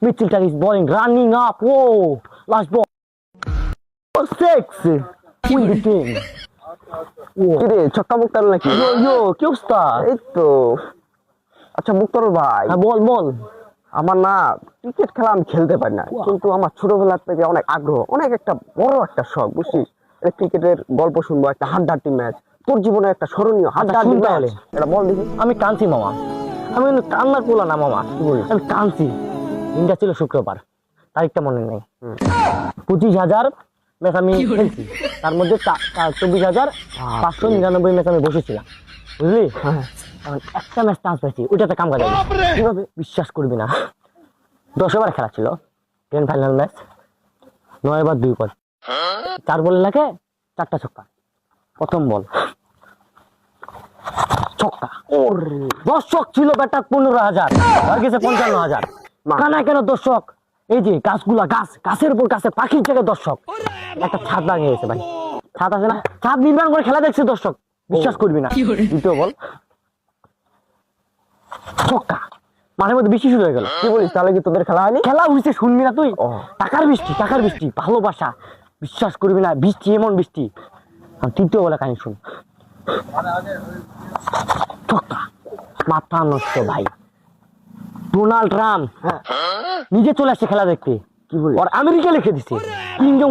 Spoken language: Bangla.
Mitchell is bowling, running up. Whoa, last ball. 6. Win the game. কি রে ছক্কা মুক্তার নাকি? Yo, কি অবস্থা? এই তো। আচ্ছা মুক্তার ভাই, হ্যাঁ বল। আমার না ক্রিকেট খেলা আমি খেলতে পারি না, কিন্তু আমার ছোটবেলা থেকে অনেক আগ্রহ, অনেক একটা বড় একটা শখ, বুঝছিস? ক্রিকেটের গল্প শুনবো, একটা হাড্ডাহাড্ডি ম্যাচ, তোর জীবনে একটা স্মরণীয় হাড্ডাহাড্ডি শুন ম্যাচ, তাহলে। এটা বল দেখি। আমি কাঁদছি মামা, আমি কিন্তু কান্নার পোলা না মামা, কি বলিস? আমি কাঁদছি। দিনটা ছিল শুক্রবার, তারিখটা মনে নেই। 25,000 ম্যাচ আমি খেলছি, তার মধ্যে 24,599 ম্যাচ আমি বসেছিলাম, বুঝলি? এখন একটা ম্যাচ চান্স পাইছি, ওইটাতে কাম কাজে কিভাবে বিশ্বাস করবি না। 10 ওভার খেলা ছিল, গ্র্যান্ড ফাইনাল ম্যাচ, 9 ওভার 2 বল, 4 বলে লাগে 4টা ছক্কা। প্রথম বল ছক্কা, দর্শক ছিল ব্যাটার 15,000, হয়ে গেছে 55,000। কানা কেন দর্শক? এই যে গাছগুলা, গাছের উপর গাছে পাখির জায়গায় দর্শক। একটা ছাদ লাগিয়ে গেছে ভাই, ছাদ আছে না, ছাদ নির্মাণ করে খেলা দেখছে দর্শক, বিশ্বাস করবি না। দ্বিতীয় বল ছক্কা, মাঠের মধ্যে বৃষ্টি শুরু হয়ে গেল। কি বলিস, তাহলে কি তোদের খেলা হয়নি? খেলা হয়েছে, শুনবি না তুই? টাকার বৃষ্টি, ভালোবাসা, বিশ্বাস করবি না, বৃষ্টি, এমন বৃষ্টি। তৃতীয় বলে কাহিনী শুন, ছক্কা, মাথা নষ্ট ভাই। ডোনাল্ড ট্রাম্প নিজে চলে আসছে খেলা দেখতে, কি বলি, আর আমেরিকা লিখে দিছে কিং জং